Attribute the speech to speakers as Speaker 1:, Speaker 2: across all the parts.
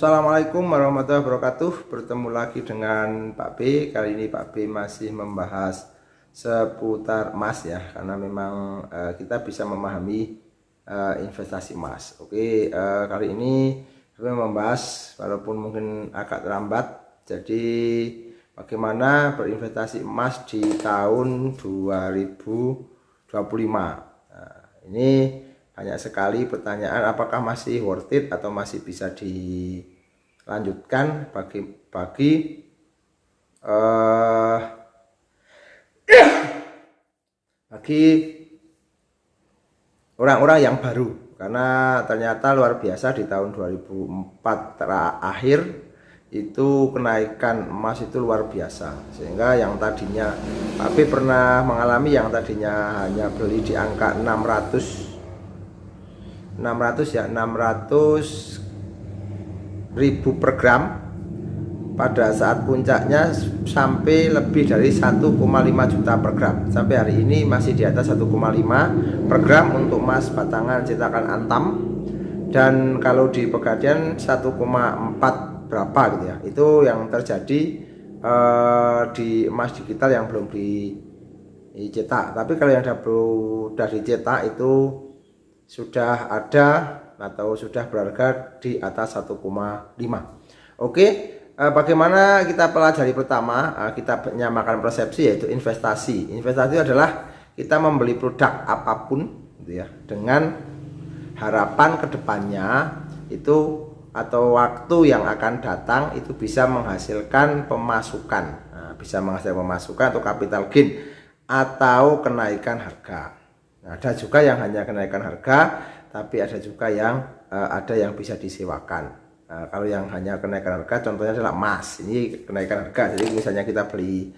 Speaker 1: Assalamualaikum warahmatullahi wabarakatuh. Bertemu lagi dengan Pak B. Kali ini Pak B masih membahas seputar emas ya, karena memang kita bisa memahami investasi emas. Oke, kali ini kita membahas walaupun mungkin agak terlambat. Jadi bagaimana berinvestasi emas di tahun 2025. Nah, ini banyak sekali pertanyaan, apakah masih worth it atau masih bisa dilanjutkan bagi orang-orang yang baru, karena ternyata luar biasa di tahun 2004 terakhir itu kenaikan emas itu luar biasa, sehingga yang tadinya Pak B pernah mengalami yang tadinya hanya beli di angka 600.000 per gram, pada saat puncaknya sampai lebih dari 1,5 juta per gram. Sampai hari ini masih di atas 1,5 per gram untuk emas batangan cetakan Antam, dan kalau di Pegadaian 1,4 berapa gitu ya. Itu yang terjadi di emas digital yang belum dicetak. Tapi kalau yang sudah dicetak itu sudah ada atau sudah berharga di atas 1,5. Oke, bagaimana kita pelajari? Pertama, kita menyamakan persepsi, yaitu investasi. Investasi adalah kita membeli produk apapun gitu ya, dengan harapan kedepannya itu atau waktu yang akan datang itu bisa menghasilkan pemasukan. Nah, bisa menghasilkan pemasukan atau capital gain atau kenaikan harga. Nah, ada juga yang hanya kenaikan harga, tapi ada juga yang ada yang bisa disewakan. Nah, kalau yang hanya kenaikan harga, contohnya adalah emas. Ini kenaikan harga. Jadi misalnya kita beli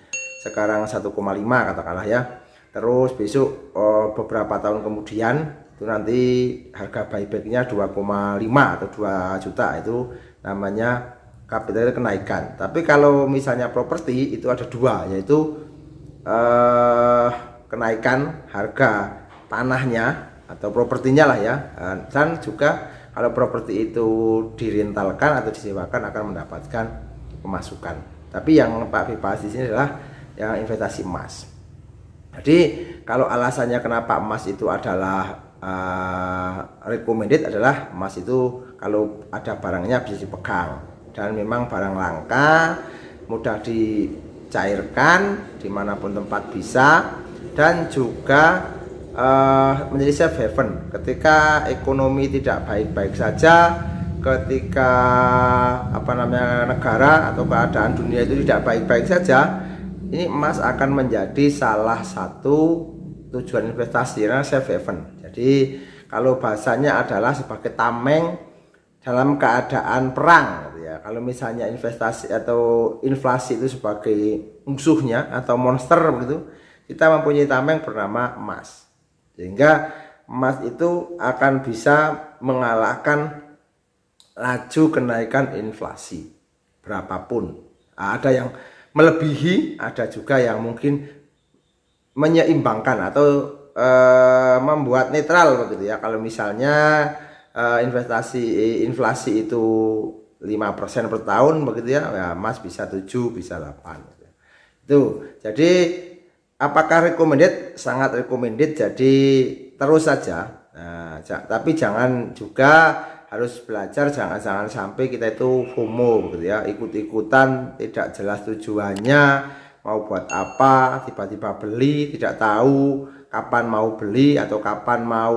Speaker 1: sekarang 1,5 katakanlah ya. Terus besok beberapa tahun kemudian itu nanti harga buybacknya 2,5 atau 2 juta, itu namanya capital kenaikan. Tapi kalau misalnya properti itu ada dua, yaitu kenaikan harga tanahnya atau propertinya lah ya, dan juga kalau properti itu direntalkan atau disewakan akan mendapatkan pemasukan. Tapi yang Pak B bahas di sini adalah yang investasi emas. Jadi kalau alasannya kenapa emas itu adalah recommended adalah emas itu kalau ada barangnya bisa dipegang, dan memang barang langka, mudah dicairkan dimanapun tempat bisa, dan juga menjadi safe haven ketika ekonomi tidak baik-baik saja, ketika negara atau keadaan dunia itu tidak baik-baik saja. Ini emas akan menjadi salah satu tujuan investasi, karena safe haven. Jadi kalau bahasanya adalah sebagai tameng dalam keadaan perang gitu ya. Kalau misalnya investasi atau inflasi itu sebagai musuhnya atau monster begitu, kita mempunyai tameng bernama emas. Sehingga emas itu akan bisa mengalahkan laju kenaikan inflasi berapapun. Ada yang melebihi, ada juga yang mungkin menyeimbangkan atau membuat netral begitu ya. Kalau misalnya inflasi itu 5% per tahun begitu ya, emas bisa 7, bisa 8 gitu. Itu. Jadi apakah recommended? Sangat recommended. Jadi terus saja. Nah, tapi jangan juga harus belajar, jangan sampai kita itu FOMO gitu ya, ikut-ikutan, tidak jelas tujuannya, mau buat apa, tiba-tiba beli, tidak tahu kapan mau beli atau kapan mau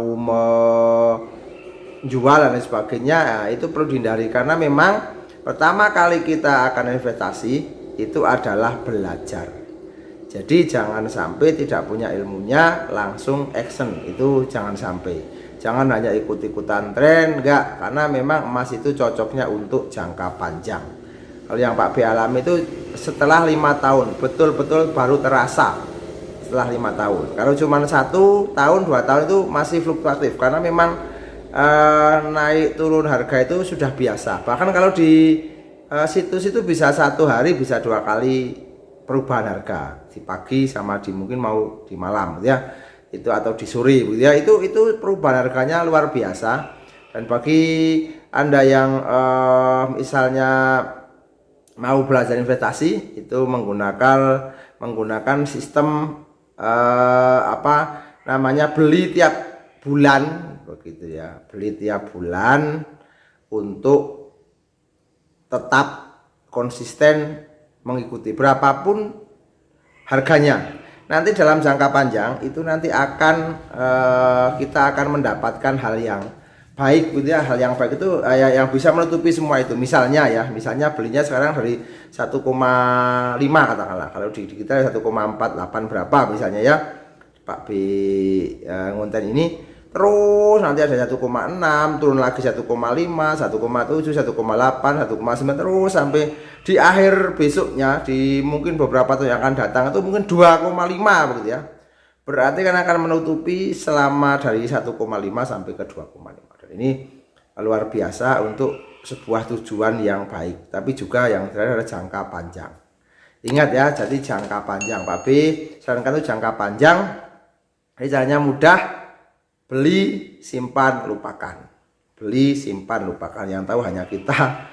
Speaker 1: menjual dan sebagainya. Nah, itu perlu dihindari, karena memang pertama kali kita akan investasi itu adalah belajar. Jadi jangan sampai tidak punya ilmunya langsung action, itu jangan sampai. Jangan hanya ikut-ikutan tren, enggak, karena memang emas itu cocoknya untuk jangka panjang. Kalau yang Pak B alami itu setelah 5 tahun betul-betul baru terasa, setelah 5 tahun. Kalau cuma 1 tahun 2 tahun itu masih fluktuatif, karena memang naik turun harga itu sudah biasa. Bahkan kalau di situs itu bisa 1 hari bisa 2 kali perubahan harga, di pagi sama di mungkin mau di malam ya, itu atau di sore ya, itu perubahan harganya luar biasa. Dan bagi Anda yang misalnya mau belajar investasi itu menggunakan sistem beli tiap bulan begitu ya, beli tiap bulan untuk tetap konsisten mengikuti berapapun harganya. Nanti dalam jangka panjang itu nanti kita akan mendapatkan hal yang baik gitu ya. Hal yang baik itu yang bisa menutupi semua itu. Misalnya belinya sekarang dari 1,5 katakanlah, kalau di kita 1,48 berapa misalnya ya Pak B ngonten ini, terus nanti ada 1,6, turun lagi 1,5, 1,7, 1,8, 1,9, terus sampai di akhir besoknya, di mungkin beberapa tahun yang akan datang itu mungkin 2,5 begitu ya. Berarti kan akan menutupi selama dari 1,5 sampai ke 2,5. Dan ini luar biasa untuk sebuah tujuan yang baik, tapi juga yang terakhir adalah jangka panjang. Ingat ya, jadi jangka panjang. Pak B sarankan itu jangka panjang. Ini caranya mudah, beli, simpan, lupakan. Beli, simpan, lupakan. Yang tahu hanya kita.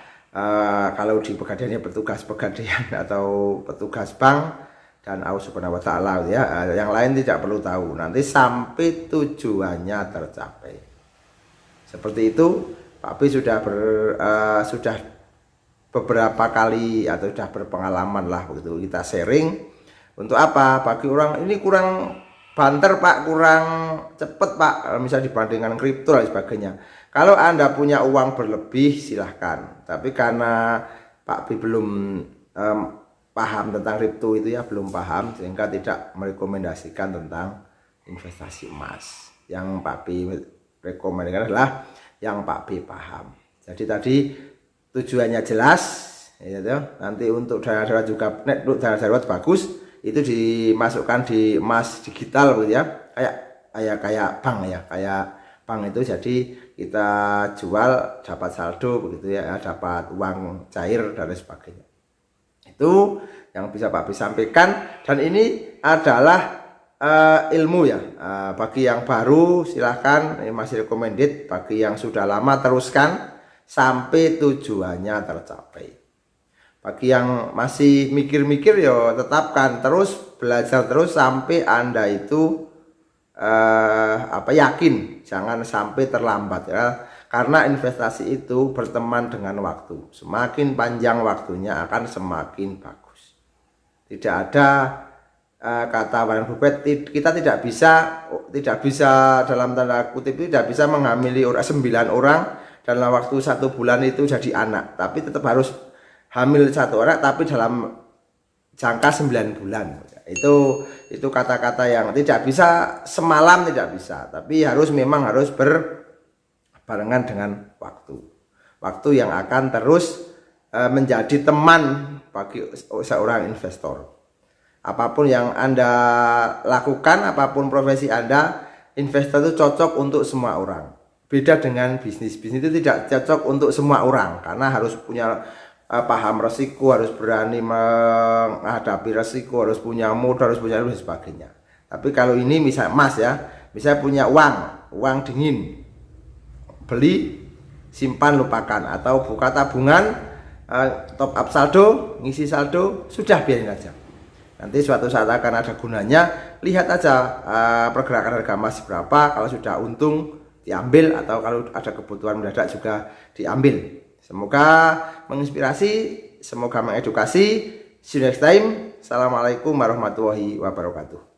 Speaker 1: Kalau di pegadaiannya petugas pegadaian atau petugas bank dan Allah Subhanahu wa taala ya, yang lain tidak perlu tahu. Nanti sampai tujuannya tercapai. Seperti itu, Pak B sudah beberapa kali atau sudah berpengalaman lah begitu kita sharing. Untuk apa? Bagi orang ini kurang banter Pak, kurang cepet Pak, misalnya dibandingkan kripto dan sebagainya. Kalau Anda punya uang berlebih silahkan, tapi karena Pak B belum paham tentang kripto itu ya, belum paham, sehingga tidak merekomendasikan tentang investasi emas. Yang Pak B rekomendasikan adalah yang Pak B paham. Jadi tadi tujuannya jelas ya, nanti untuk dana darurat juga, untuk dana darurat bagus itu dimasukkan di emas digital gitu ya, kayak bank ya, kayak bank itu. Jadi kita jual dapat saldo begitu ya, dapat uang cair dan sebagainya. Itu yang bisa Pak B sampaikan, dan ini adalah ilmu ya. Bagi yang baru silahkan, ini masih recommended. Bagi yang sudah lama teruskan sampai tujuannya tercapai. Bagi yang masih mikir-mikir ya tetapkan terus, belajar terus sampai Anda itu yakin, jangan sampai terlambat ya. Karena investasi itu berteman dengan waktu. Semakin panjang waktunya akan semakin bagus. Tidak ada kata Warren Buffett, kita tidak bisa dalam tanda kutip tidak bisa menghamili 9 orang dalam waktu 1 bulan itu jadi anak, tapi tetap harus hamil 1 orang tapi dalam jangka 9 bulan. Itu kata-kata yang tidak bisa semalam, tidak bisa, tapi memang harus berbarengan dengan waktu yang akan terus menjadi teman bagi seorang investor. Apapun yang Anda lakukan, apapun profesi Anda, investor itu cocok untuk semua orang. Beda dengan bisnis itu tidak cocok untuk semua orang, karena harus punya paham resiko, harus berani menghadapi resiko, harus punya modal, harus punya dan sebagainya. Tapi kalau ini misal emas ya, misalnya punya uang dingin, beli, simpan, lupakan, atau buka tabungan, top up saldo, ngisi saldo, sudah biarin aja. Nanti suatu saat akan ada gunanya. Lihat aja pergerakan harga emas berapa, kalau sudah untung diambil, atau kalau ada kebutuhan mendadak juga diambil. Semoga menginspirasi, semoga mengedukasi. See you next time. Assalamualaikum warahmatullahi wabarakatuh.